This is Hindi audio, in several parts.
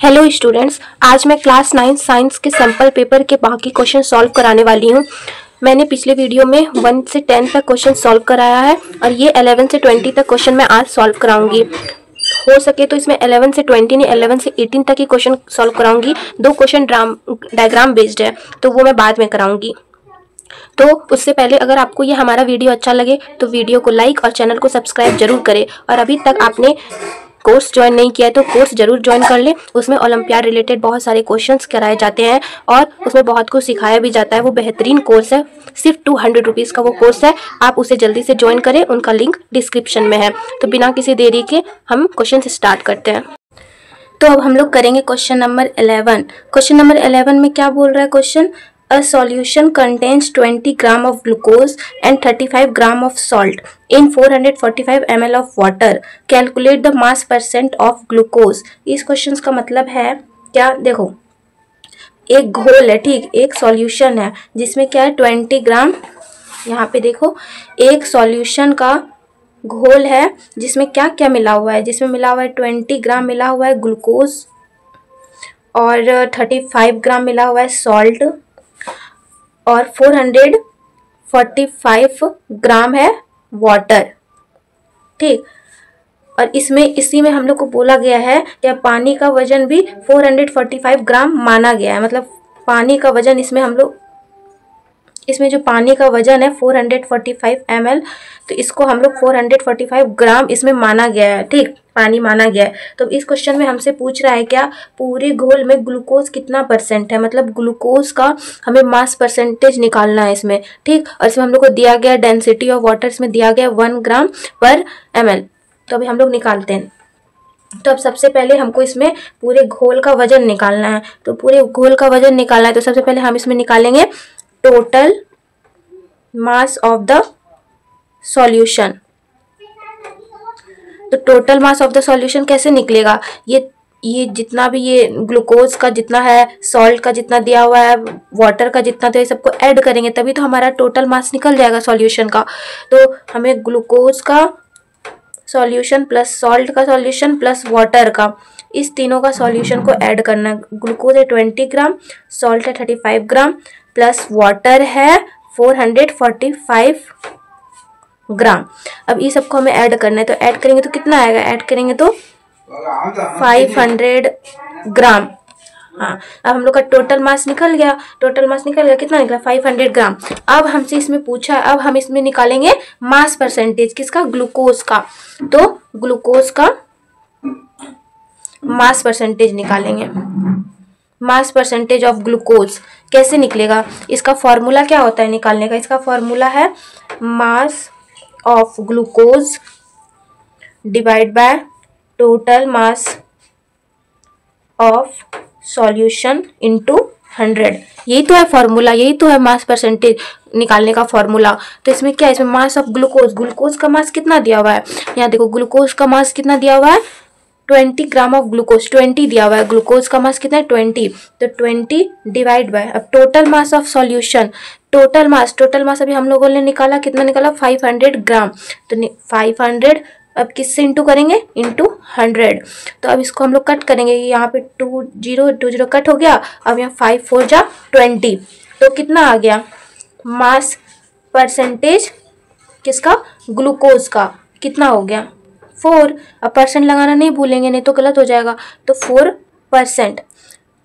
हेलो स्टूडेंट्स, आज मैं क्लास 9 साइंस के सैम्पल पेपर के बाकी क्वेश्चन सॉल्व कराने वाली हूँ। मैंने पिछले वीडियो में 1 से 10 तक क्वेश्चन सॉल्व कराया है और ये 11 से 20 तक क्वेश्चन मैं आज सॉल्व कराऊंगी। हो सके तो इसमें 11 से 20 नहीं 11 से 18 तक ही क्वेश्चन सॉल्व कराऊंगी। 2 क्वेश्चन डायग्राम बेस्ड है तो वो मैं बाद में कराऊंगी। तो उससे पहले अगर आपको ये हमारा वीडियो अच्छा लगे तो वीडियो को लाइक और चैनल को सब्सक्राइब जरूर करें। और अभी तक आपने कोर्स ज्वाइन नहीं किया है तो कोर्स जरूर ज्वाइन कर लें। उसमें ओलंपियाड रिलेटेड बहुत सारे क्वेश्चंस कराए जाते हैं और उसमें बहुत कुछ सिखाया भी जाता है। वो बेहतरीन कोर्स है, सिर्फ 200 रुपीज़ का वो कोर्स है। आप उसे जल्दी से ज्वाइन करें, उनका लिंक डिस्क्रिप्शन में है। तो बिना किसी देरी के हम क्वेश्चन स्टार्ट करते हैं। तो अब हम लोग करेंगे क्वेश्चन नंबर 11। क्वेश्चन नंबर 11 में क्या बोल रहा है question? A solution contains 20 gram of glucose and 35 gram of salt in 445 ml of water. Calculate the mass percent of glucose. इस क्वेश्चन का मतलब है क्या? देखो, एक घोल है, ठीक, एक सॉल्यूशन है जिसमें क्या है 20 ग्राम। यहाँ पे देखो, एक सॉल्यूशन का घोल है जिसमें क्या क्या मिला हुआ है? जिसमें मिला हुआ है 20 ग्राम मिला हुआ है ग्लूकोज और 35 ग्राम मिला हुआ है सॉल्ट और 445 ग्राम है वाटर, ठीक। और इसी में हम लोग को बोला गया है कि पानी का वजन भी 445 ग्राम माना गया है। मतलब पानी का वजन इसमें जो पानी का वजन है 445 ml, तो इसको हम लोग 445 ग्राम इसमें माना गया है, ठीक, पानी माना गया है। तो इस क्वेश्चन में हमसे पूछ रहा है क्या? पूरे घोल में ग्लूकोज कितना परसेंट है, मतलब ग्लूकोज का हमें मास परसेंटेज निकालना है इसमें, ठीक। और इसमें हम लोग को दिया गया डेंसिटी ऑफ वाटर, इसमें दिया गया 1 ग्राम पर ml। तो अभी हम लोग निकालते हैं। तो अब सबसे पहले हमको इसमें पूरे घोल का वजन निकालना है। तो पूरे घोल का वजन निकालना है तो सबसे पहले हम इसमें निकालेंगे total mass of the solution. तो total mass of the solution कैसे निकलेगा? ये जितना भी ये ग्लूकोज का जितना है, सॉल्ट का जितना दिया हुआ है, वाटर का जितना, तो ये सबको ऐड करेंगे तभी तो हमारा टोटल मास निकल जाएगा सॉल्यूशन का। तो हमें ग्लूकोज का सॉल्यूशन प्लस सॉल्ट का सॉल्यूशन प्लस वाटर का, इस तीनों का सॉल्यूशन को ऐड करना है। ग्लूकोज है 20 ग्राम, सॉल्ट है 35 ग्राम प्लस वाटर है 445 ग्राम। अब ये सबको हमें ऐड करना है। तो ऐड करेंगे तो कितना आएगा? ऐड करेंगे तो 500 ग्राम। हाँ, अब हम लोग का टोटल मास निकल गया। कितना निकला? 500 ग्राम। अब हमसे इसमें पूछा है, अब हम इसमें निकालेंगे मास परसेंटेज किसका? ग्लूकोज का। तो ग्लूकोज का मास परसेंटेज निकालेंगे। मास परसेंटेज ऑफ ग्लूकोज कैसे निकलेगा? इसका फॉर्मूला क्या होता है निकालने का? इसका फॉर्मूला है mass of glucose divide by total mass of solution into 100। यही तो है फॉर्मूला, यही तो है मास परसेंटेज निकालने का फॉर्मूला। तो इसमें क्या है? इसमें मास ऑफ ग्लूकोज का मास कितना दिया हुआ है? यहाँ देखो, ग्लूकोज का मास कितना दिया हुआ है? 20 ग्राम ऑफ ग्लूकोज, 20 दिया हुआ है। ग्लूकोज का मास कितना है? 20। तो 20 डिवाइड बाय, अब total mass of solution, total mass अभी हम लोगों ने निकाला, कितना निकाला? 500 ग्राम। तो 500 अब किससे इंटू करेंगे? इंटू 100। तो अब इसको हम लोग कट करेंगे। यहाँ पे 20 कट हो गया। अब यहाँ 5 4 जा 20। तो कितना आ गया मास परसेंटेज किसका? ग्लूकोज का। कितना हो गया? 4। अब परसेंट लगाना नहीं भूलेंगे, नहीं तो गलत हो जाएगा। तो 4%।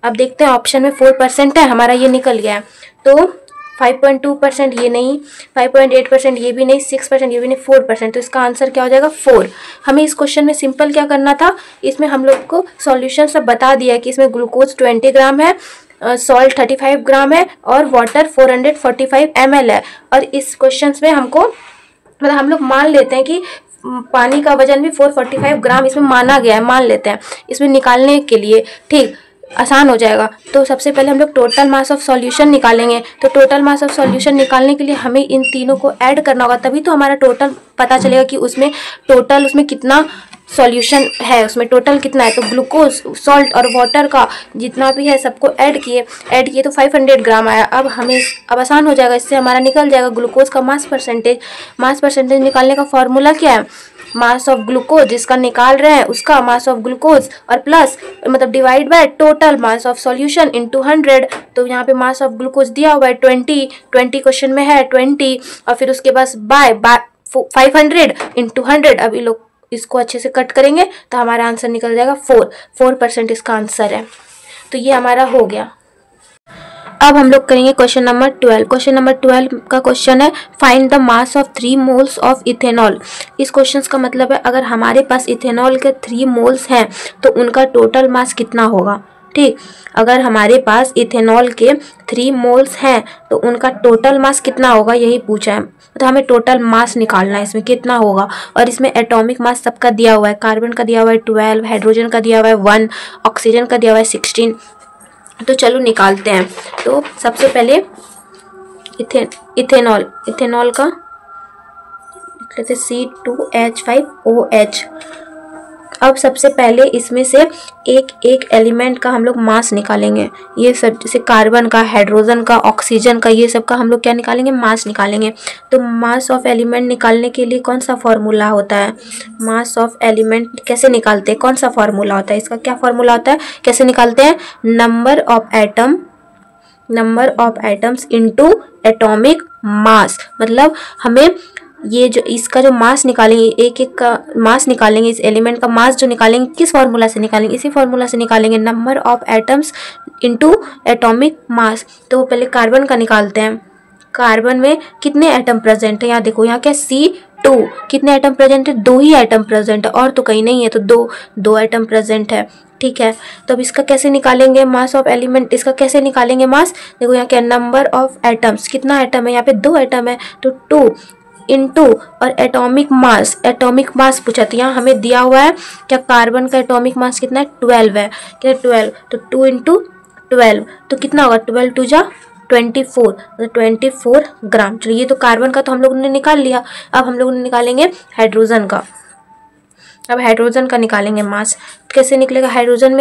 अब देखते हैं ऑप्शन में 4% है हमारा, ये निकल गया है। तो 5.2% ये नहीं, 5.8% ये भी नहीं, 6% ये भी नहीं, 4%। तो इसका आंसर क्या हो जाएगा? 4। हमें इस क्वेश्चन में सिंपल क्या करना था? इसमें हम लोग को सॉल्यूशन सब बता दिया कि इसमें ग्लूकोज 20 ग्राम है, सॉल्ट 35 ग्राम है और वाटर 445 ml है। और इस क्वेश्चन में हमको, मतलब हम लोग मान लेते हैं कि पानी का वजन भी 445 ग्राम इसमें माना गया है, मान लेते हैं इसमें निकालने के लिए, ठीक, आसान हो जाएगा। तो सबसे पहले हम लोग टोटल मास ऑफ सॉल्यूशन निकालेंगे। तो टोटल मास ऑफ सॉल्यूशन निकालने के लिए हमें इन तीनों को ऐड करना होगा, तभी तो हमारा टोटल पता चलेगा कि उसमें कितना सॉल्यूशन है, उसमें टोटल कितना है। तो ग्लूकोज, सॉल्ट और वाटर का जितना भी है सबको ऐड किए तो 500 ग्राम आया। अब आसान हो जाएगा, इससे हमारा निकल जाएगा ग्लूकोज का मास परसेंटेज। मास परसेंटेज निकालने का फॉर्मूला क्या है? मास ऑफ ग्लूकोज जिसका निकाल रहे हैं उसका मास ऑफ ग्लूकोज और प्लस मतलब divide by total mass of solution into 100। तो यहाँ पे मास ऑफ ग्लूकोज दिया हुआ है 20 क्वेश्चन में है 20 और फिर उसके बाद बाय 500 इंटू 100। अब ये लोग इसको अच्छे से कट करेंगे तो हमारा आंसर निकल जाएगा 4% इसका आंसर है। तो ये हमारा हो गया। अब हम लोग करेंगे क्वेश्चन नंबर 12। क्वेश्चन नंबर 12 का क्वेश्चन है find the mass of 3 moles of ethanol. इस क्वेश्चन का मतलब है अगर हमारे पास इथेनॉल के 3 मोल्स हैं तो उनका टोटल मास कितना होगा। ठीक, अगर हमारे पास इथेनॉल के 3 मोल्स हैं तो उनका टोटल मास कितना होगा यही पूछा है। तो हमें टोटल मास निकालना है इसमें कितना होगा। और इसमें एटॉमिक मास सबका दिया हुआ है, कार्बन का दिया हुआ है 12, हाइड्रोजन का दिया हुआ है 1, ऑक्सीजन का दिया हुआ है 16। तो चलो निकालते हैं। तो सबसे पहले इथेनॉल का लिख लेते C2H5OH। अब सबसे पहले इसमें से एक एलिमेंट का हम लोग मास निकालेंगे। ये सब जैसे कार्बन का, हाइड्रोजन का, ऑक्सीजन का, ये सब का हम लोग क्या निकालेंगे, मास निकालेंगे। तो मास ऑफ एलिमेंट निकालने के लिए कौन सा फॉर्मूला होता है, मास ऑफ एलिमेंट कैसे निकालते हैं, कौन सा फॉर्मूला होता है, इसका क्या फॉर्मूला होता है, कैसे निकालते हैं, number of atoms into atomic mass. मतलब हमें ये जो इसका जो मास निकालेंगे, एक का मास निकालेंगे, इस एलिमेंट का मास जो निकालेंगे किस फार्मूला से निकालेंगे, इसी फार्मूला से निकालेंगे, number of atoms into atomic mass. तो पहले कार्बन का निकालते हैं। कार्बन में कितने एटम प्रेजेंट है, यहाँ देखो, यहाँ क्या C2, कितने एटम प्रेजेंट है, 2 ही एटम प्रेजेंट है और तो कहीं नहीं है, तो दो एटम प्रेजेंट है। ठीक है, तो अब इसका कैसे निकालेंगे मास ऑफ एलिमेंट, इसका कैसे निकालेंगे मास, देखो यहाँ क्या नंबर ऑफ एटम्स, कितना एटम है, यहाँ पे 2 एटम है तो 2 इंटू और एटॉमिक मास पूछा। तो यहाँ हमें दिया हुआ है क्या, कार्बन का एटॉमिक मास कितना है, 12 है, क्या 12, तो 2 इंटू 12 तो कितना होगा, 12 2 जा 24, तो 24 ग्राम। चलिए ये तो कार्बन का तो हम लोग ने निकाल लिया। अब हम लोग निकालेंगे हाइड्रोजन का। अब हाइड्रोजन का निकालेंगे मास, कैसे निकलेगा, हाइड्रोजन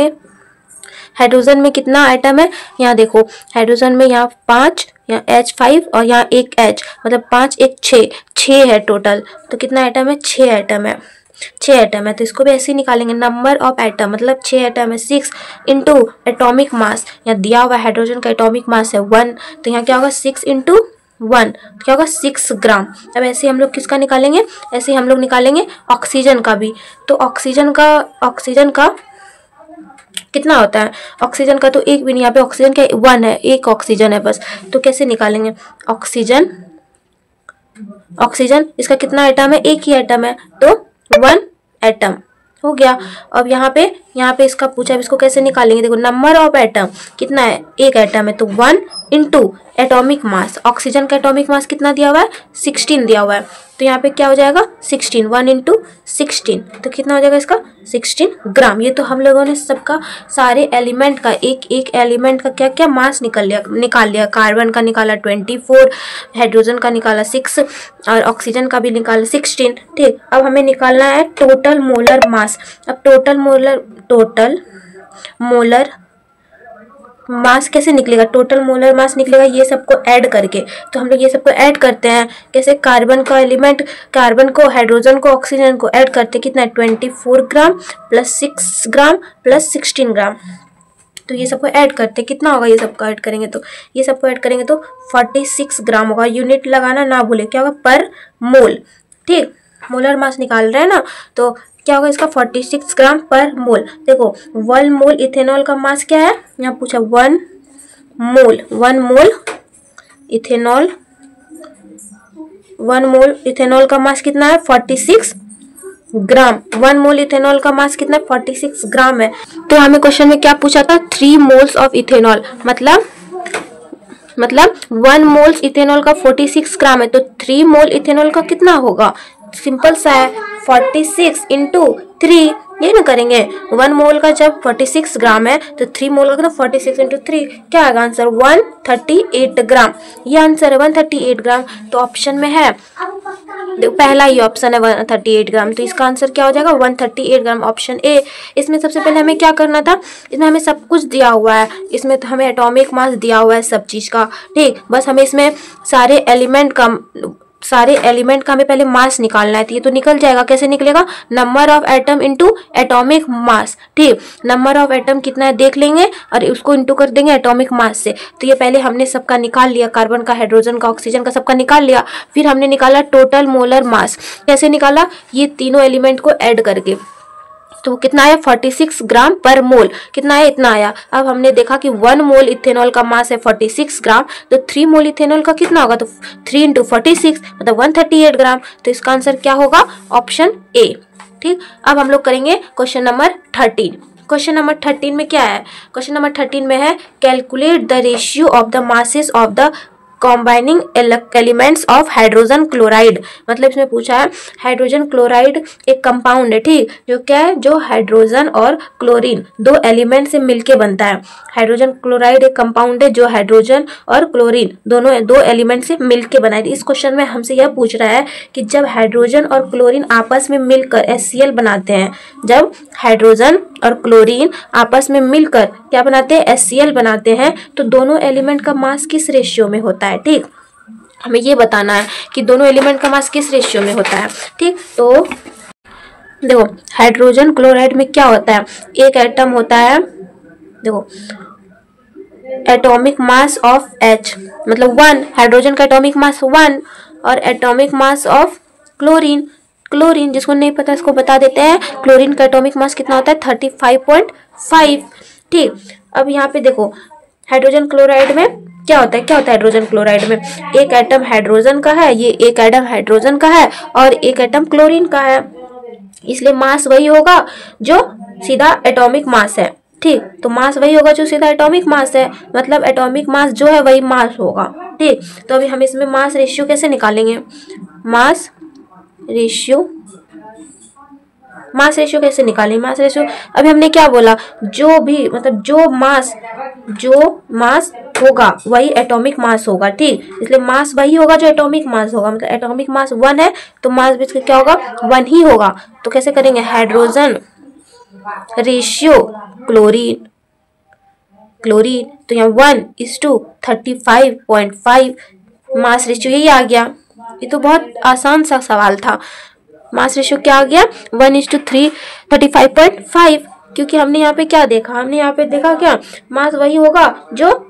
में कितना आइटम है, यहाँ देखो हाइड्रोजन में यहाँ 5, यहाँ H5 और यहाँ एक H, मतलब 5 1 6 है टोटल। तो कितना आइटम है, 6 आइटम है, 6 आइटम है। तो इसको भी ऐसे ही निकालेंगे, नंबर ऑफ आइटम मतलब 6 आइटम है, 6 इंटू एटॉमिक मास, यहाँ दिया हुआ हाइड्रोजन का एटॉमिक मास है 1, तो यहाँ क्या होगा 6 इंटू 1 क्या होगा 6 ग्राम। अब ऐसे हम लोग किसका निकालेंगे, ऐसे हम लोग निकालेंगे ऑक्सीजन का भी। तो ऑक्सीजन का कितना होता है, ऑक्सीजन का तो एक भी नहीं, यहाँ पे ऑक्सीजन क्या 1 है, एक ऑक्सीजन है बस। तो कैसे निकालेंगे ऑक्सीजन इसका कितना आइटम है, एक ही आइटम है, तो 1 एटम हो गया। अब यहाँ पे इसका पूछा, इसको कैसे निकालेंगे, देखो नंबर ऑफ एटम कितना है, एक एटम है, तो 1 इंटू एटॉमिक मास, ऑक्सीजन का एटॉमिक मास कितना दिया हुआ है, 16 दिया हुआ है। तो यहाँ पे क्या हो जाएगा 16, 1 इंटू 16 तो कितना हो जाएगा इसका 16 ग्राम। ये तो हम लोगों ने सबका सारे एलिमेंट का एक एलिमेंट का क्या क्या मास निकाल लिया। कार्बन का निकाला 24, हाइड्रोजन का निकाला 6 और ऑक्सीजन का भी निकाला 16। ठीक, अब हमें निकालना है टोटल मोलर मास। अब टोटल मोलर मास कैसे निकलेगा, टोटल मोलर मास निकलेगा ये सबको ऐड करके। तो हम लोग ये सबको ऐड करते हैं, कैसे, कार्बन का एलिमेंट, कार्बन को, हाइड्रोजन को, ऑक्सीजन को ऐड करते कितना है 24 ग्राम प्लस 6 ग्राम प्लस 16 ग्राम। तो ये सबको ऐड करते कितना होगा, ये सबको ऐड करेंगे तो 46 ग्राम होगा। यूनिट लगाना ना भूले, क्या होगा पर मोल। ठीक, मोलर मास निकाल रहे हैं ना, तो क्या होगा इसका 46 ग्राम पर मोल। देखो 1 मोल इथेनॉल का मास क्या है, यहाँ पूछा 1 मोल इथेनॉल का मास कितना है 46 ग्राम। 1 मोल इथेनॉल का मास कितना है 46 ग्राम है। तो हमें क्वेश्चन में क्या पूछा था, 3 मोल्स ऑफ इथेनॉल, मतलब 1 मोल्स इथेनॉल का 46 ग्राम है, तो 3 मोल इथेनॉल का कितना होगा, सिंपल सा है 46 इंटू 3, ये ना करेंगे 1 मोल का जब 46 ग्राम है तो 3 मोल का 46 इंटू 3 क्या आएगा आंसर 138 ग्राम। ये आंसर है 138 ग्राम। तो ऑप्शन में है, पहला ही ऑप्शन है 138 ग्राम, तो इसका आंसर क्या हो जाएगा 138 ग्राम, ऑप्शन ए। इसमें सबसे पहले हमें क्या करना था, इसमें हमें सब कुछ दिया हुआ है, इसमें तो हमें एटॉमिक मास दिया हुआ है सब चीज़ का। ठीक, बस हमें इसमें सारे एलिमेंट का सारे एलिमेंट का हमें पहले मास निकालना है, तो ये तो निकल जाएगा। कैसे निकलेगा? Number of atom into atomic mass. ठीक, नंबर ऑफ एटम कितना है देख लेंगे और उसको इनटू कर देंगे एटॉमिक मास से। तो ये पहले हमने सबका निकाल लिया, कार्बन का, हाइड्रोजन का, ऑक्सीजन का, सबका निकाल लिया। फिर हमने निकाला टोटल मोलर मास। कैसे निकाला? ये तीनों एलिमेंट को ऐड करके। तो कितना आया? 46 ग्राम पर मोल। कितना आया? इतना आया। अब हमने देखा कि 1 मोल इथेनॉल का मास है 46 ग्राम, तो 3 मोल इथेनॉल का कितना होगा? तो 3 इंटू 46 मतलब 138 ग्राम। तो इसका आंसर क्या होगा? Option A. ठीक, अब हम लोग करेंगे क्वेश्चन नंबर 13। क्वेश्चन नंबर 13 में क्या है? क्वेश्चन नंबर 13 में है calculate the ratio of the masses of the combining elements of hydrogen chloride. मतलब इसमें पूछा है हाइड्रोजन क्लोराइड एक कंपाउंड है, ठीक, जो क्या है? जो हाइड्रोजन और क्लोरीन दो एलिमेंट से मिलके बनता है। हाइड्रोजन क्लोराइड एक कंपाउंड है जो हाइड्रोजन और क्लोरीन दोनों दो एलिमेंट से मिलके बना है। इस क्वेश्चन में हमसे यह पूछ रहा है कि जब हाइड्रोजन और क्लोरीन आपस में मिलकर HCl बनाते हैं, जब हाइड्रोजन और क्लोरीन आपस में मिलकर क्या बनाते हैं? HCl बनाते हैं, तो दोनों एलिमेंट का मास किस रेशियो में होता है? ठीक, हमें ये बताना है कि दोनों एलिमेंट का मास किस रेशियो में होता है। ठीक, तो देखो हाइड्रोजन क्लोराइड में क्या होता है? एक एटम होता है, देखो एटॉमिक मास ऑफ H मतलब 1, हाइड्रोजन का एटॉमिक मास 1, और atomic mass of chlorine, chlorine जिसको नहीं पता इसको बता देते हैं, क्लोरीन का एटॉमिक मास कितना होता है? 35.5। ठीक, अब यहाँ पे देखो हाइड्रोजन क्लोराइड में क्या होता है? क्या होता है हाइड्रोजन क्लोराइड में? एक एटम हाइड्रोजन का है, ये एक एटम हाइड्रोजन का है और एक एटम क्लोरीन का है, इसलिए मास वही होगा जो सीधा एटॉमिक मास है। ठीक, तो मास वही होगा जो सीधा एटॉमिक मास है, मतलब एटॉमिक मास जो है वही मास होगा। ठीक, तो अभी हम इसमें मास रेशियो कैसे निकालेंगे? मास रेशियो कैसे निकालें? मास रेशियो अभी हमने क्या बोला? जो भी मतलब जो मास होगा वही एटॉमिक मास होगा। ठीक, इसलिए मास वही होगा जो एटॉमिक मास होगा, मतलब एटॉमिक मास 1 है तो मास भी क्या होगा? 1 ही होगा। तो कैसे करेंगे? हाइड्रोजन रेशियो क्लोरीन, तो यहाँ 1:35.5 मास रेशियो यही आ गया। ये तो बहुत आसान सा सवाल था। मास रेशियो क्या आ गया? 1:35.5, क्योंकि हमने यहाँ पे क्या देखा? हमने यहाँ पे देखा क्या? मास वही होगा जो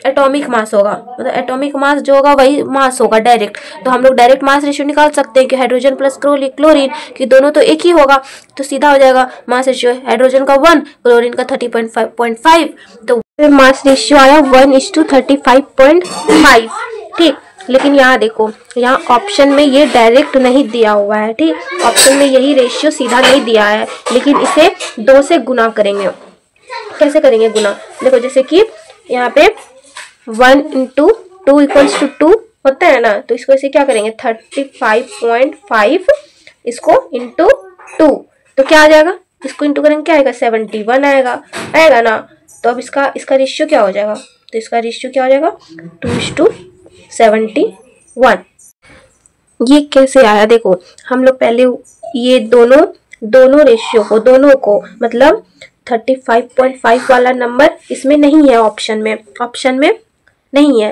एटॉमिक मास होगा, मतलब एटॉमिक मास जो होगा वही मास होगा डायरेक्ट। तो हम लोग डायरेक्ट मास रेशियो निकाल सकते हैं कि हाइड्रोजन प्लस क्लोरीन कि दोनों तो एक ही होगा, तो सीधा हो जाएगा मास रेशियो हाइड्रोजन का 1, क्लोरीन का 30.5, तो मास रेशियो आया 1:35.5। ठीक, लेकिन यहाँ देखो, यहाँ ऑप्शन में ये डायरेक्ट नहीं दिया हुआ है। ठीक, ऑप्शन में यही रेशियो सीधा नहीं दिया है, लेकिन इसे 2 से गुना करेंगे। कैसे करेंगे गुना? देखो जैसे कि यहाँ पे 1 × 2 = 2 होता है ना, तो इसको ऐसे क्या करेंगे? 35.5 इसको इंटू 2, तो क्या आ जाएगा? इसको इंटू करेंगे क्या आएगा? 71 आएगा ना। तो अब इसका रेशियो क्या हो जाएगा? तो इसका रेशियो क्या हो जाएगा? 2:71। ये कैसे आया? देखो हम लोग पहले ये दोनों रेशियो को, दोनों को मतलब 35.5 वाला नंबर इसमें नहीं है, ऑप्शन में नहीं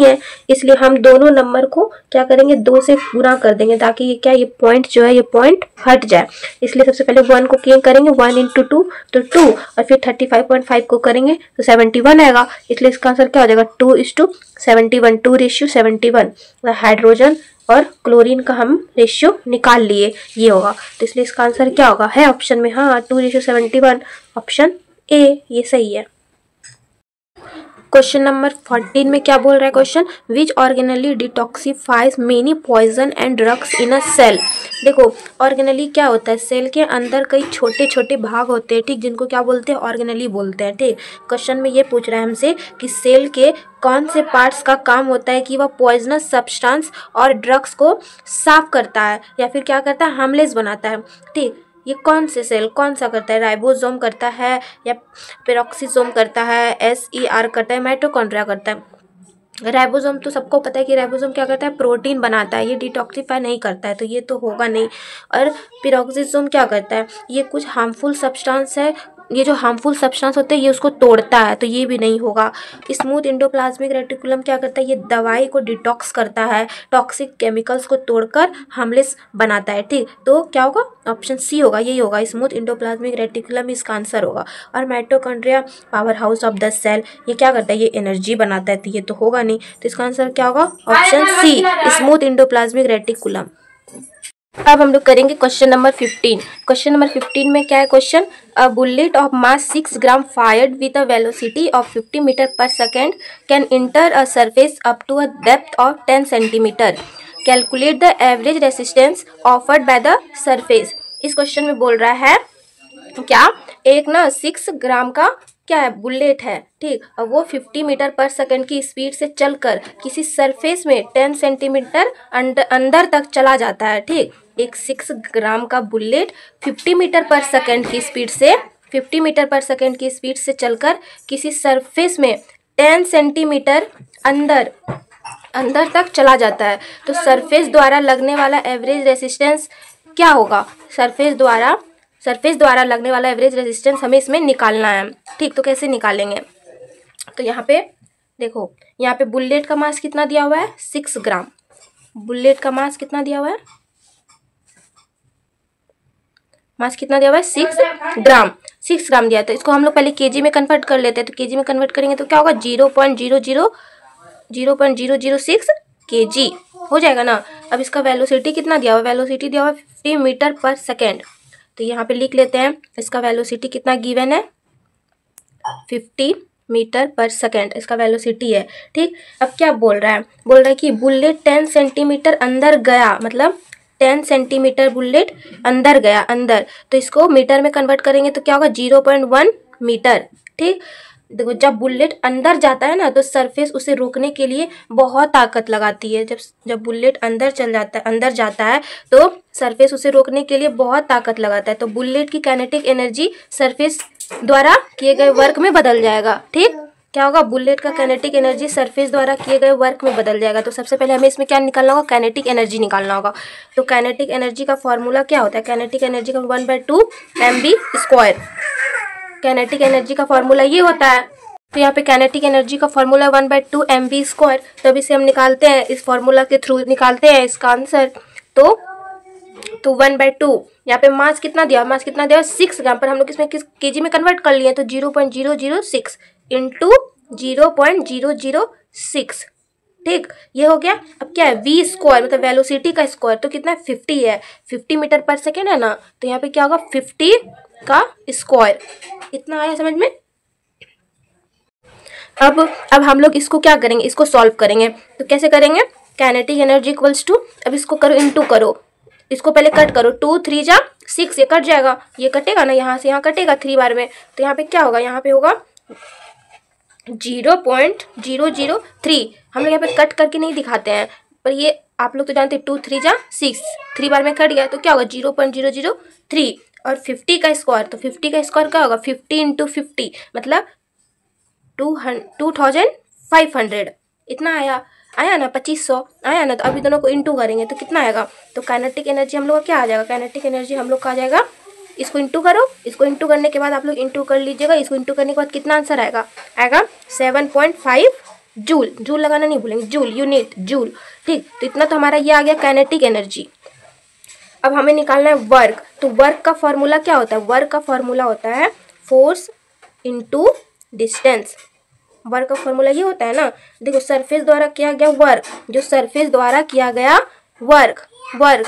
है, इसलिए हम दोनों नंबर को क्या करेंगे? 2 से गुना कर देंगे, ताकि ये क्या, ये पॉइंट जो है ये पॉइंट हट जाए। इसलिए सबसे पहले 1 को क्या करेंगे? 1 × 2 तो 2, और फिर 35.5 को करेंगे तो 71 आएगा। इसलिए इसका आंसर क्या हो जाएगा? 2:71, 2:71। हाइड्रोजन और क्लोरीन का हम रेशियो निकाल लिए, ये होगा। तो इसलिए इसका आंसर क्या होगा? है ऑप्शन में, हाँ 2:71, ऑप्शन ए ये सही है। क्वेश्चन नंबर 14 में क्या बोल रहा है question? Which organelle detoxifies many poison and drugs in a cell. देखो ऑर्गेनली क्या होता है? सेल के अंदर कई छोटे छोटे भाग होते हैं, ठीक, जिनको क्या बोलते हैं? ऑर्गेनली बोलते हैं। ठीक, क्वेश्चन में ये पूछ रहा है हमसे कि सेल के कौन से पार्ट्स का काम होता है कि वह पॉइजनस सब्सटेंस और ड्रग्स को साफ करता है या फिर क्या करता है? हार्मलेस बनाता है। ठीक, ये कौन से सेल कौन सा करता है? राइबोसोम करता है या पेरोक्सिसोम करता है, SER करता है, माइटोकॉन्ड्रिया करता है। राइबोसोम तो सबको पता है कि राइबोसोम क्या करता है? प्रोटीन बनाता है, ये डिटॉक्सिफाई नहीं करता है, तो ये तो होगा नहीं। और पेरोक्सिसोम क्या करता है? ये कुछ हार्मफुल सब्सटेंस है ये जो हार्मफुल सब्सटेंस होते हैं ये उसको तोड़ता है, तो ये भी नहीं होगा। स्मूथ एंडोप्लाज्मिक रेटिकुलम क्या करता है, ये दवाई को डिटॉक्स करता है, टॉक्सिक केमिकल्स को तोड़कर हार्मलेस बनाता है। ठीक, तो क्या होगा, ऑप्शन सी होगा, यही होगा, स्मूथ एंडोप्लाज्मिक रेटिकुलम इसका आंसर होगा। और mitochondria power house of the cell, ये क्या करता है, ये एनर्जी बनाता है, तो ये तो होगा नहीं, तो इसका आंसर क्या होगा, option C, smooth endoplasmic reticulum. अब हम लोग करेंगे क्वेश्चन नंबर 15। क्वेश्चन नंबर 15 में क्या है question, a bullet of mass 6 gram fired with a velocity of 50 metre per second can enter a surface up to a depth of 10 centimetre, calculate the average resistance offered by the surface. इस क्वेश्चन में बोल रहा है क्या, एक ना 6 ग्राम का क्या है, बुलेट है, ठीक, और वो 50 मीटर पर सेकंड की स्पीड से चलकर किसी सरफेस में 10 सेंटीमीटर अंदर तक चला जाता है। ठीक, एक 6 ग्राम का बुलेट 50 मीटर पर सेकंड की स्पीड से 50 मीटर पर सेकंड की स्पीड से चलकर किसी सरफेस में 10 सेंटीमीटर अंदर तक चला जाता है, तो सरफेस द्वारा लगने वाला एवरेज रेसिस्टेंस क्या होगा, सरफेस द्वारा लगने वाला एवरेज रेजिस्टेंस हमें इसमें निकालना है। ठीक, तो कैसे निकालेंगे, तो यहाँ पे देखो, यहाँ पे बुलेट का मास कितना दिया हुआ है, 6 ग्राम। बुलेट का मास कितना दिया हुआ है, मास कितना दिया हुआ है, 6 ग्राम। 6 ग्राम दिया, तो इसको हम लोग पहले केजी में कन्वर्ट कर लेते हैं, तो केजी में कन्वर्ट करेंगे तो क्या होगा, 0.006 केजी हो जाएगा ना। अब इसका वेलोसिटी कितना दिया हुआ है, वेलोसिटी दिया हुआ है 50 मीटर पर सेकेंड, तो यहाँ पे लिख लेते हैं, इसका वेलोसिटी कितना गिवन है, 50 मीटर पर सेकेंड इसका वेलोसिटी है। ठीक, अब क्या बोल रहा है कि बुलेट 10 सेंटीमीटर अंदर गया, मतलब 10 सेंटीमीटर बुलेट अंदर गया, अंदर, तो इसको मीटर में कन्वर्ट करेंगे तो क्या होगा, 0.1 मीटर। ठीक, देखो जब बुलेट अंदर जाता है ना, तो सरफेस उसे रोकने के लिए बहुत ताकत लगाती है। जब बुलेट अंदर जाता है तो सरफेस उसे रोकने के लिए बहुत ताकत लगाता है, तो बुलेट की काइनेटिक एनर्जी सरफेस द्वारा किए गए वर्क में बदल जाएगा। ठीक, क्या होगा, बुलेट का काइनेटिक एनर्जी सरफेस द्वारा किए गए वर्क में बदल जाएगा। तो सबसे पहले हमें इसमें क्या निकालना होगा, काइनेटिक एनर्जी निकालना होगा। तो काइनेटिक एनर्जी का फॉर्मूला क्या होता है, काइनेटिक एनर्जी का 1/2 mv²। काइनेटिक एनर्जी का फॉर्मूला ये होता है, तो यहाँ पे काइनेटिक एनर्जी का फॉर्मूला 1/2 mv², तो अब इसे हम निकालते हैं, इस फॉर्मूला के थ्रू निकालते हैं इसका आंसर। तो 1/2, यहाँ पे मास कितना दिया, 6 ग्राम, पर हम लोग इसमें किस केजी में कन्वर्ट कर लिए, तो 0.006 इंटू 0.006। ठीक, ये हो गया। अब क्या है, v², मतलब वेलोसिटी का स्क्वायर, तो कितना है, 50 है, 50 मीटर पर सेकेंड है ना, तो यहाँ पे क्या होगा, 50 का स्क्वायर। इतना आया समझ में। अब हम लोग इसको क्या करेंगे, इसको सॉल्व करेंगे, तो कैसे करेंगे, काइनेटिक एनर्जी इक्वल्स टू, अब इसको करो इंटू करो, इसको पहले कट करो, 2 3 जा 6, ये कट जाएगा, ये कटेगा ना, यहाँ से यहाँ कटेगा 3 बार में, तो यहाँ पे क्या होगा, यहाँ पे होगा 0.003। हम लोग यहाँ पे कट करके नहीं दिखाते हैं, पर ये आप लोग तो जानते हैं, 2 3 जा 6, 3 बार में कट गया, तो क्या होगा, 0.003। और 50 का स्क्वायर, तो 50 का स्क्वायर क्या होगा, 50 इंटू 50, मतलब 2500। इतना आया ना, 2500 आया ना, तो अभी दोनों को इंटू करेंगे तो कितना आएगा, तो काइनेटिक एनर्जी हम लोग का क्या आ जाएगा, काइनेटिक एनर्जी हम लोग का आ जाएगा, इसको इंटू करो, इसको इंटू करने के बाद आप लोग इंटू कर लीजिएगा, इसको इंटू करने के बाद कितना आंसर आएगा 7.5 जूल। जूल लगाना नहीं भूलेंगे, जूल, यूनिट जूल। ठीक, तो इतना तो हमारा ये आ गया काइनेटिक एनर्जी। अब हमें निकालना है वर्क, तो वर्क का फॉर्मूला क्या होता है, वर्क का फॉर्मूला होता है फोर्स इंटू डिस्टेंस। वर्क का फॉर्मूला ये होता है ना, देखो सरफेस द्वारा किया गया वर्क, जो सरफेस द्वारा किया गया वर्क और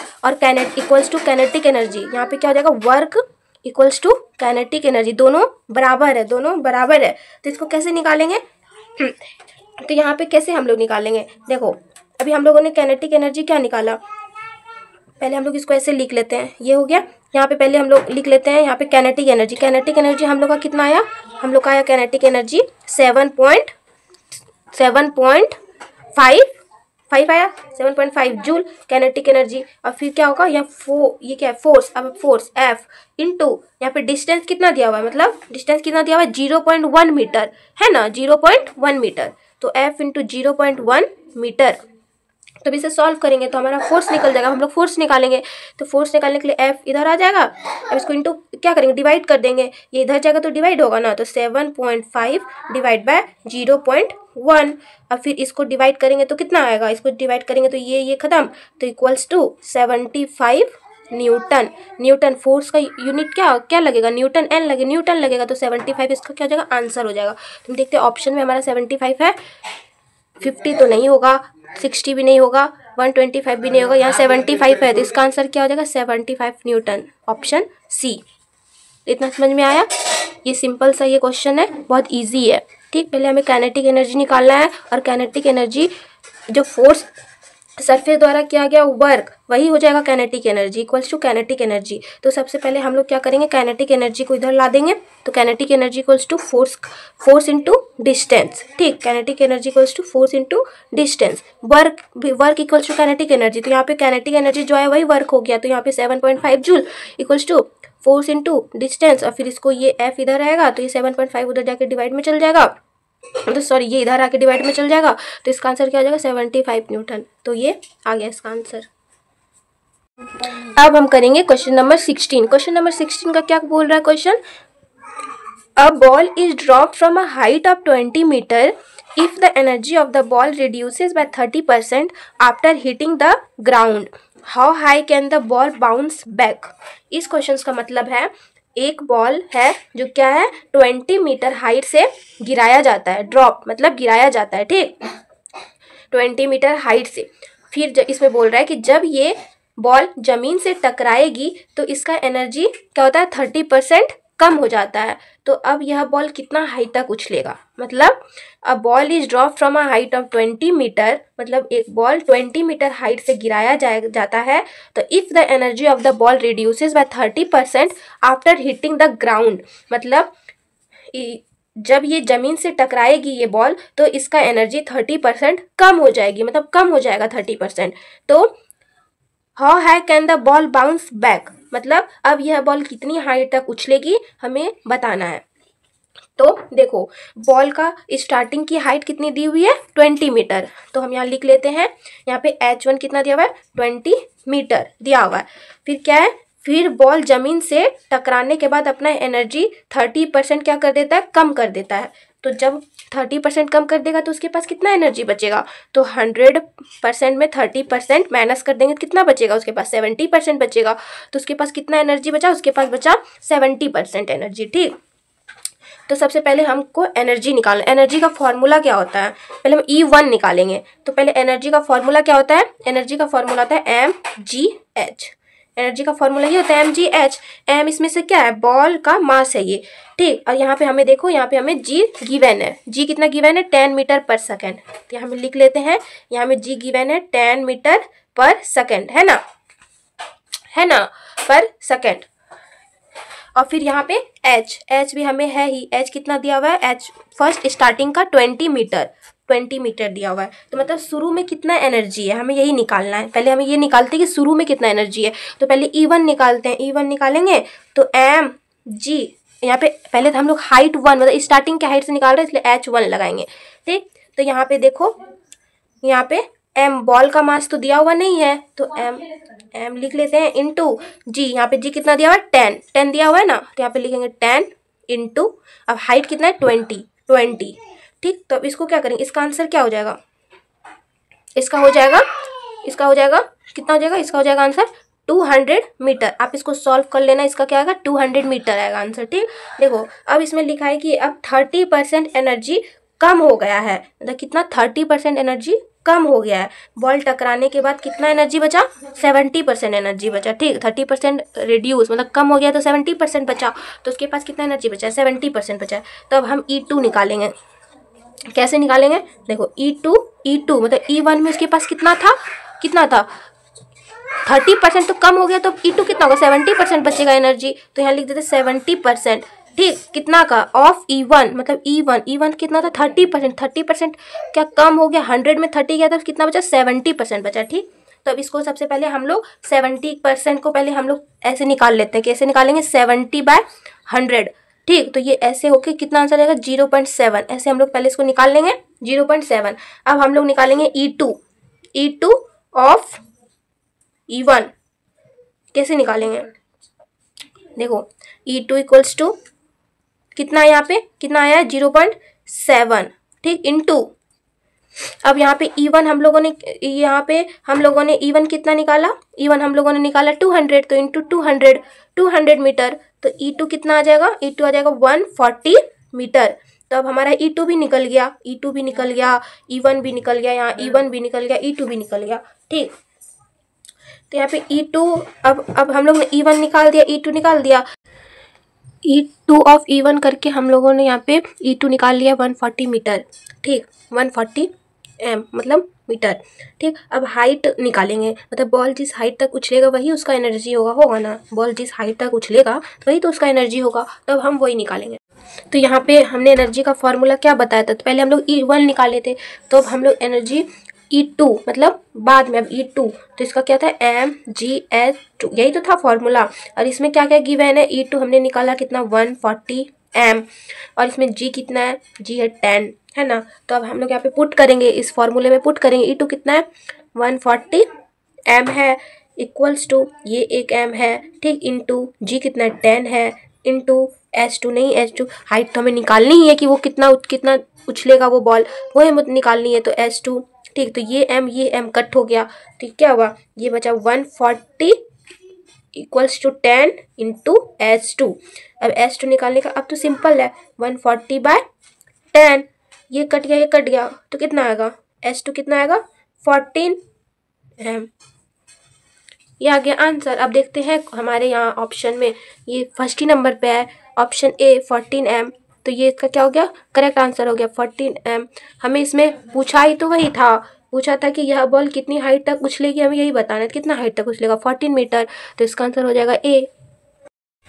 इक्वल्स टू काइनेटिक एनर्जी, यहाँ पे क्या हो जाएगा, work equals to kinetic energy, दोनों बराबर है। तो इसको कैसे निकालेंगे, तो यहाँ पे कैसे हम लोग निकालेंगे, देखो अभी हम लोगों ने काइनेटिक एनर्जी क्या निकाला, पहले हम लोग इसको ऐसे लिख लेते हैं, ये हो गया। यहाँ पे पहले हम लोग लिख लेते हैं, यहाँ पे काइनेटिक एनर्जी हम लोग का कितना आया, हम लोग का आया काइनेटिक एनर्जी 7.5 आया, 7.5 जूल काइनेटिक एनर्जी। और फिर क्या होगा, ये क्या है, फोर्स, अब फोर्स F इंटू यहाँ पे डिस्टेंस कितना दिया हुआ है, मतलब डिस्टेंस कितना दिया हुआ है, 0.1 मीटर है ना, 0.1 मीटर, तो F इंटू 0.1 मीटर तो अब इसे सॉल्व करेंगे तो हमारा फोर्स निकल जाएगा, हम लोग फोर्स निकालेंगे। तो फोर्स निकालने के लिए F इधर आ जाएगा, अब इसको इंटू क्या करेंगे, डिवाइड कर देंगे, ये इधर जाएगा तो डिवाइड होगा ना, तो 7.5 डिवाइड बाय 0.1। अब फिर इसको डिवाइड करेंगे तो कितना आएगा, इसको डिवाइड करेंगे तो ये खत्म, तो equals to 75 newton. Newton force का यूनिट क्या लगेगा, न्यूटन एन लगे, न्यूटन लगेगा, तो 75 इसका क्या हो जाएगा, आंसर हो जाएगा। तुम देखते हैं ऑप्शन में हमारा 75 है, 50 तो नहीं होगा, 60 भी नहीं होगा, 125 भी नहीं होगा, यहाँ 75 है, तो इसका आंसर क्या हो जाएगा, 75 न्यूटन, ऑप्शन सी। इतना समझ में आया? ये सिंपल सा ये क्वेश्चन है, बहुत इजी है। ठीक, पहले हमें काइनेटिक एनर्जी निकालना है, और काइनेटिक एनर्जी जो फोर्स सरफेस द्वारा किया गया वर्क वही हो जाएगा kinetic energy, equals to kinetic energy. तो सबसे पहले हम लोग क्या करेंगे, काइनेटिक एनर्जी को इधर ला देंगे, तो kinetic energy equals to force into distance. ठीक, kinetic energy equals to force into distance. Work equals to kinetic energy, तो यहाँ पे काइनेटिक एनर्जी जो है वही वर्क हो गया, तो यहाँ पे 7.5 joule equals to force into distance, और फिर इसको ये F इधर रहेगा, तो ये 7.5 उधर जाके डिवाइड में चल जाएगा, तो सॉरी ये इधर आके डिवाइड में चल जाएगा, तो इसका आंसर क्या हो जाएगा, 75 न्यूटन। तो ये आ गया इसका आंसर। अब हम करेंगे क्वेश्चन नंबर 16। क्वेश्चन नंबर 16 का क्या बोल रहा है question, a ball is dropped from a height of 20 metre if the energy of the ball reduces by 30% after hitting the ground, how high can the ball bounce back. इस क्वेश्चन का मतलब है, एक बॉल है जो क्या है 20 मीटर हाइट से गिराया जाता है, ड्रॉप मतलब गिराया जाता है, ठीक, 20 मीटर हाइट से। फिर इसमें बोल रहा है कि जब ये बॉल जमीन से टकराएगी तो इसका एनर्जी क्या होता है, 30% कम हो जाता है। तो अब यह बॉल कितना हाइट तक उछलेगा, मतलब a ball is drop from a height of 20 metre, मतलब एक बॉल 20 मीटर हाइट से गिराया जाता है, तो if the energy of the ball reduces by 30% after hitting the ground, मतलब जब ये जमीन से टकराएगी ये बॉल तो इसका एनर्जी 30% कम हो जाएगी, मतलब कम हो जाएगा 30%। तो how high can the ball bounce back, मतलब अब यह बॉल कितनी हाइट तक उछलेगी हमें बताना है। तो देखो बॉल का स्टार्टिंग की हाइट कितनी दी हुई है, 20 मीटर, तो हम यहाँ लिख लेते हैं, यहाँ पे H1 कितना दिया हुआ है, 20 मीटर दिया हुआ है। फिर क्या है, फिर बॉल जमीन से टकराने के बाद अपना एनर्जी 30% क्या कर देता है, कम कर देता है। तो जब 30% कम कर देगा तो उसके पास कितना एनर्जी बचेगा, तो 100% में 30% माइनस कर देंगे तो कितना बचेगा, उसके पास 70% बचेगा। तो उसके पास कितना एनर्जी बचा, उसके पास बचा 70% एनर्जी। ठीक, तो सबसे पहले हमको एनर्जी निकालना, एनर्जी का फॉर्मूला क्या होता है, पहले हम E1 निकालेंगे। तो पहले एनर्जी का फॉर्मूला क्या होता है, एनर्जी का फॉर्मूला होता है mgh, एनर्जी का फॉर्मूला ये होता है mgh। m इसमें से क्या है, बॉल का मास है ये, ठीक, और यहाँ पे हमें देखो, यहाँ पे हमें g गिवन है, g कितना गिवन है, 10 मीटर पर सेकेंड, तो यहाँ हम लिख लेते हैं, यहाँ में g गिवन है 10 मीटर पर सेकेंड, है ना, पर सेकेंड। और फिर यहाँ पे h भी हमें है ही, h कितना दिया हुआ है, h फर्स्ट स्टार्टिंग का 20 मीटर दिया हुआ है, तो मतलब शुरू में कितना एनर्जी है हमें यही निकालना है। पहले हमें ये निकालते हैं कि शुरू में कितना एनर्जी है, तो पहले E1 निकालते हैं, E1 निकालेंगे तो mg, यहाँ पे पहले तो हम लोग हाइट 1 मतलब स्टार्टिंग के हाइट से निकाल रहे हैं इसलिए H1 लगाएंगे। ठीक, तो यहाँ पे देखो, यहाँ पे m बॉल का मास तो दिया हुआ नहीं है, तो m लिख लेते हैं इंटू g, यहाँ पे g कितना दिया हुआ है, 10 दिया हुआ है ना, तो यहाँ पे लिखेंगे 10 इंटू, अब हाइट कितना है 20। ठीक, तो अब इसको क्या करेंगे, इसका आंसर क्या हो जाएगा, इसका हो जाएगा कितना हो जाएगा, इसका हो जाएगा आंसर 200 मीटर। आप इसको सॉल्व कर लेना, इसका क्या आएगा 200 मीटर आएगा आंसर। ठीक, देखो अब इसमें लिखा है कि अब 30% एनर्जी कम हो गया है, मतलब कितना 30% एनर्जी कम हो गया है, बॉल टकराने के बाद कितना एनर्जी बचा, 70% एनर्जी बचा। ठीक, 30% रिड्यूस मतलब कम हो गया तो 70% बचा, तो उसके पास कितना एनर्जी बचा, 70% बचा। तो अब हम E2 निकालेंगे, कैसे निकालेंगे, देखो E2 मतलब E1 में उसके पास कितना था 30% तो कम हो गया, तो E2 कितना होगा, 70% बचेगा एनर्जी, तो यहाँ लिख देते 70%। ठीक, कितना का ऑफ E1, मतलब E1 कितना था 30% क्या कम हो गया, 100 में 30 गया था, कितना बचा 70% बचा। ठीक, तो अब इसको सबसे पहले हम लोग 70% को पहले हम लोग ऐसे निकाल लेते हैं, कैसे निकालेंगे 70/100। ठीक, तो ये ऐसे होके कितना आंसर आएगा 0.7, ऐसे हम लोग पहले इसको निकाल लेंगे 0.7। अब हम लोग निकालेंगे E2 ऑफ E1 कैसे निकालेंगे? देखो E2 इक्वल्स टू कितना है, यहाँ पे कितना आया है 0.7, ठीक, इनटू अब यहाँ पे E1 हम लोगों ने E1 कितना निकाला, E1 हम लोगों ने निकाला 200, तो इंटू 200 मीटर, तो E2 कितना आ जाएगा, E2 आ जाएगा 140 मीटर। तो अब हमारा E2 भी निकल गया, E2 भी निकल गया, E1 भी निकल गया, यहाँ E1 भी निकल गया, E2 भी निकल गया, ठीक। तो यहाँ पे E2 अब हम लोग ने E1 निकाल दिया, E2 निकाल दिया, E2 ऑफ E1 करके हम लोगों ने यहाँ पे E2 निकाल लिया 140 मीटर, ठीक, 140 m मतलब मीटर, ठीक। अब हाइट निकालेंगे, मतलब बॉल जिस हाइट तक उछलेगा वही उसका एनर्जी होगा ना, बॉल जिस हाइट तक उछलेगा वही तो उसका एनर्जी होगा, तब हम वही निकालेंगे। तो यहाँ पे हमने एनर्जी का फॉर्मूला क्या बताया था, तो पहले हम लोग E1 निकाले थे, तो अब हम लोग एनर्जी E2 मतलब बाद में अब E2, तो इसका क्या था mgh2, यही तो था फॉर्मूला। और इसमें क्या क्या गिवन है, E2 हमने निकाला कितना 140 m, और इसमें G कितना है, G है 10, है ना। तो अब हम लोग यहाँ पे पुट करेंगे, इस फॉर्मूले में पुट करेंगे, E2 कितना है 140 m है, इक्वल्स टू ये एक m है, ठीक, इंटू G कितना 10 है, इंटू H2 नहीं, H2 हाइट तो हमें निकालनी ही है कि वो कितना उछलेगा वो बॉल, वो हमें निकालनी है, तो H2, ठीक। तो ये m कट हो गया, तो क्या हुआ, ये बचा 140 इक्वल्स टू 10 इंटू H2। अब H2 निकालने का अब तो सिंपल है, 140/10, ये कट गया, तो कितना आएगा, H2 कितना आएगा 14 m। ये आ गया आंसर। अब देखते हैं हमारे यहाँ ऑप्शन में, ये फर्स्ट ही नंबर पे है ऑप्शन ए 14 m, तो ये इसका क्या हो गया, करेक्ट आंसर हो गया 14 m। हमें इसमें पूछा ही तो वही था, पूछा था कि यह बॉल कितनी हाइट तक उछलेगी, हमें यही बताना है कितना हाइट तक उछलेगा 14 मीटर, तो इसका आंसर हो जाएगा ए।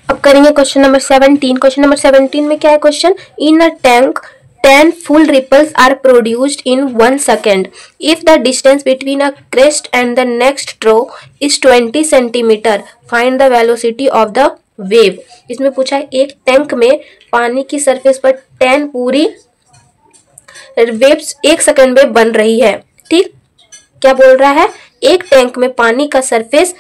अब करेंगे क्वेश्चन नंबर 17। क्वेश्चन नंबर 17 में क्या है question, in a tank 10 full ripples are produced in 1 second. If the distance between a crest and the next draw is 20 centimeter, find the velocity of the wave. इसमें पूछा है एक टैंक में पानी की सरफेस पर 10 पूरी वेव्स 1 सेकंड में बन रही है, ठीक। क्या बोल रहा है, एक टैंक में पानी के सरफेस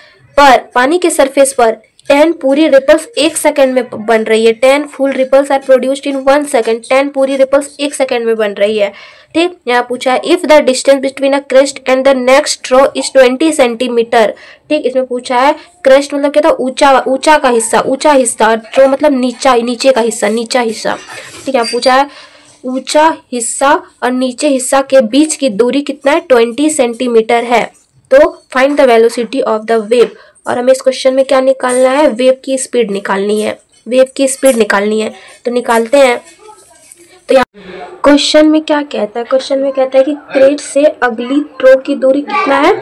पर 10 पूरी रिपल्स 1 सेकंड में बन रही है, 10 full ripples are produced in 1 second, 10 पूरी रिपल्स 1 सेकंड में बन रही है, ठीक। यहाँ पूछा है if the distance between a crest and the next draw is 20 centimetre, ठीक। इसमें पूछा है क्रेस्ट मतलब क्या था, ऊंचा हिस्सा, ड्रॉ मतलब नीचे का हिस्सा, ठीक। यहाँ पूछा है ऊंचा हिस्सा और नीचे हिस्सा के बीच की दूरी कितना है, 20 सेंटीमीटर है, तो find the velocity of the wave. और हमें इस क्वेश्चन में क्या निकालना है, वेव की स्पीड निकालनी है, तो निकालते हैं। तो यहाँ क्वेश्चन में क्या कहता है, क्वेश्चन में कहता है कि क्रेस्ट से अगली ड्रॉ की दूरी कितना है,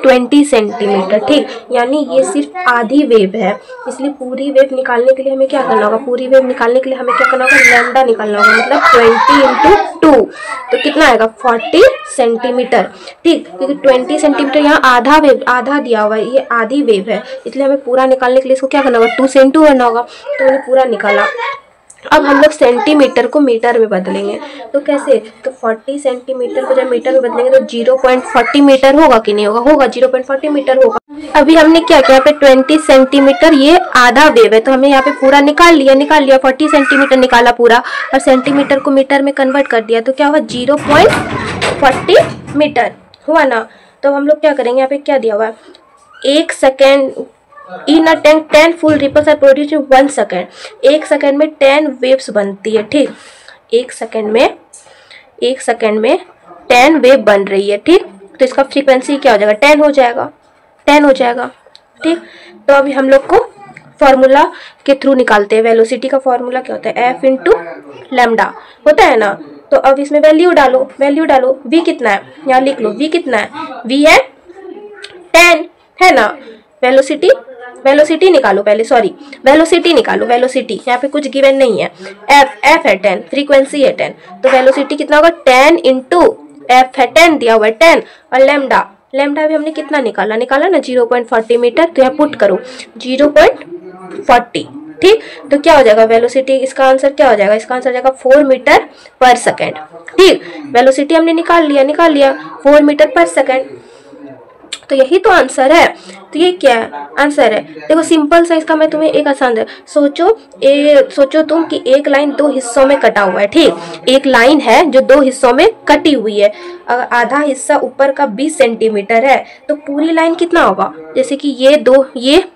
20 सेंटीमीटर, ठीक। यानी ये सिर्फ आधी वेव है, इसलिए पूरी वेव निकालने के लिए हमें क्या करना होगा, लैम्डा निकालना होगा, मतलब 20 इंटू 2, तो कितना आएगा 40 सेंटीमीटर, ठीक। क्योंकि 20 सेंटीमीटर यहाँ आधा दिया हुआ है, ये आधी वेव है, इसलिए हमें पूरा निकालने के लिए इसको क्या करना होगा, 2 से इंटू करना होगा, तो हमने पूरा निकाला। अब हम लोग सेंटीमीटर को मीटर में बदलेंगे, तो कैसे, तो 40 सेंटीमीटर को जब मीटर में बदलेंगे तो 0.40 मीटर होगा कि नहीं होगा, 0.40 मीटर होगा। अभी हमने क्या किया, यहाँ पे 20 सेंटीमीटर ये आधा वेव है, तो हमें यहाँ पे पूरा निकाल लिया 40 सेंटीमीटर निकाला पूरा, और सेंटीमीटर को मीटर में कन्वर्ट कर दिया, तो क्या हुआ 0.40 मीटर हुआ ना। तो हम लोग क्या करेंगे, यहाँ पे क्या दिया हुआ है, 1 second in a tank 10 full ripples are produced in 1 second, 1 second में 10 वेव्स बनती है, ठीक। 1 सेकेंड में 10 वेव बन रही है, ठीक। तो इसका फ्रीक्वेंसी क्या हो जाएगा, 10 हो जाएगा, ठीक। तो अभी हम लोग को फॉर्मूला के थ्रू निकालते हैं, वेलोसिटी का फॉर्मूला क्या होता है, F इंटू लैम्डा होता है ना। तो अब इसमें वैल्यू डालो, V कितना है, यहाँ लिख लो, V कितना है, V है 10, है ना। वेलोसिटी निकालो पहले, वेलोसिटी यहाँ पे कुछ गिवन नहीं है, F है 10, फ्रीक्वेंसी है 10, तो वेलोसिटी कितना होगा 10 इंटू F है 10 दिया हुआ है 10, और लैम्डा भी हमने कितना निकाला ना 0.40 मीटर, तो यहाँ पुट करो 0.40, ठीक। तो क्या हो जाएगा वेलोसिटी, इसका आंसर क्या हो जाएगा, 4 मीटर पर सेकेंड, ठीक। वेलोसिटी हमने निकाल लिया 4 मीटर पर सेकेंड, तो यही तो आंसर है। तो ये क्या है, आंसर है। देखो सिंपल सा इसका मैं तुम्हें एक आसान है, सोचो तुम कि एक लाइन दो हिस्सों में कटा हुआ है, ठीक। एक लाइन है जो दो हिस्सों में कटी हुई है, अगर आधा हिस्सा ऊपर का 20 सेंटीमीटर है तो पूरी लाइन कितना होगा। जैसे कि ये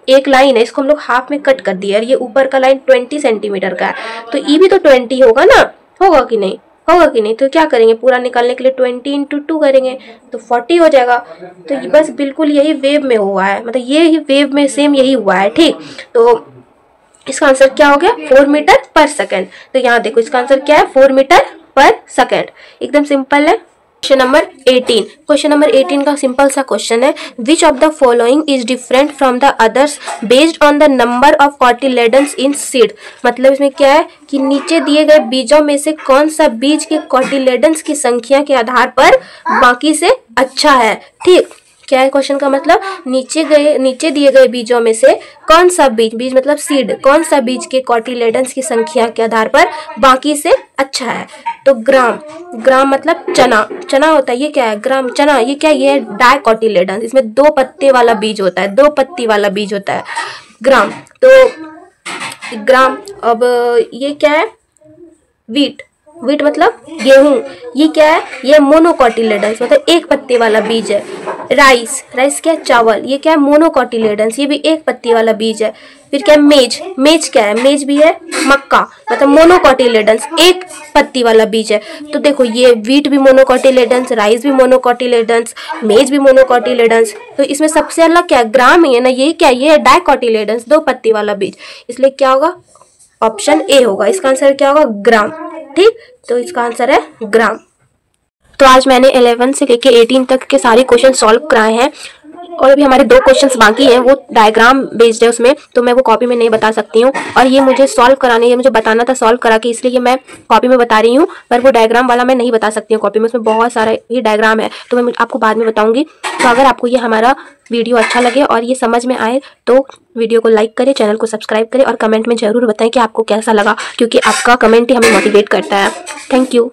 एक लाइन है, इसको हम लोग हाफ में कट कर दिया और ये ऊपर का लाइन 20 सेंटीमीटर का है, तो ये भी तो 20 होगा ना, होगा कि नहीं, होगा कि नहीं। तो क्या करेंगे, पूरा निकालने के लिए 20 × 2 करेंगे तो 40 हो जाएगा। तो ये बस बिल्कुल यही वेव में हुआ है, मतलब ये ही वेव में सेम यही हुआ है, ठीक। तो इसका आंसर क्या हो गया, 4 मीटर पर सेकेंड। तो यहाँ देखो इसका आंसर क्या है, 4 मीटर पर सेकेंड, एकदम सिंपल है। क्वेश्चन नंबर 18, क्वेश्चन नंबर 18 का सिंपल सा क्वेश्चन है, which of the following is different from the others based on the number of cotyledons in seed. मतलब इसमें क्या है कि नीचे दिए गए बीजों में से कौन सा बीज के कॉटिलेडन्स की संख्या के आधार पर बाकी से अच्छा है, ठीक। क्या है क्वेश्चन का मतलब, नीचे दिए गए बीजों में से कौन सा बीज मतलब सीड, कौन सा बीज के कॉटिलेडन्स की संख्या के आधार पर बाकी से अच्छा है। तो ग्राम मतलब चना होता है, ये क्या है, ग्राम चना, ये क्या है, ये डाइकोटिलेडन्स, इसमें 2 पत्ते वाला बीज होता है, 2 पत्ती वाला बीज होता है ग्राम। तो ग्राम, अब ये क्या है, वीट मतलब गेहूं, ये क्या है, ये मोनोकोटिलेडन्स मतलब एक पत्ते वाला बीज है। राइस क्या है, चावल, ये क्या है, मोनोकोटिलेडन्स, ये भी एक पत्ती वाला बीज है। फिर क्या है, मेज क्या है, मेज भी है मक्का, मतलब मोनोकोटिलेडन्स, एक पत्ती वाला बीज है। तो देखो ये वीट भी मोनोकोटिलेडन्स, राइस भी मोनोकोटिलेडन्स, मेज भी मोनोकोटिलेडन्स। तो इसमें सबसे अलग क्या है, ग्राम ही है ना, ये क्या है, ये डाइकोटिलेडन्स, 2 पत्ती वाला बीज, इसलिए क्या होगा, ऑप्शन ए होगा। इसका आंसर क्या होगा, ग्राम, ठीक। तो इसका आंसर है ग्राम। तो आज मैंने 11 से लेके 18 तक के सारे क्वेश्चन सॉल्व कराए हैं और अभी हमारे 2 क्वेश्चंस बाकी हैं, वो डायग्राम बेस्ड है उसमें, तो मैं वो कॉपी में नहीं बता सकती हूँ। और ये मुझे सॉल्व कराने, ये मुझे बताना था सॉल्व करा के, इसलिए मैं कॉपी में बता रही हूँ, पर वो डायग्राम वाला मैं नहीं बता सकती हूँ कॉपी में, उसमें बहुत सारा ये डायग्राम है, तो मैं आपको बाद में बताऊँगी। तो अगर आपको ये हमारा वीडियो अच्छा लगे और ये समझ में आए तो वीडियो को लाइक करें, चैनल को सब्सक्राइब करें और कमेंट में ज़रूर बताएं कि आपको कैसा लगा, क्योंकि आपका कमेंट ही हमें मोटिवेट करता है। Thank you.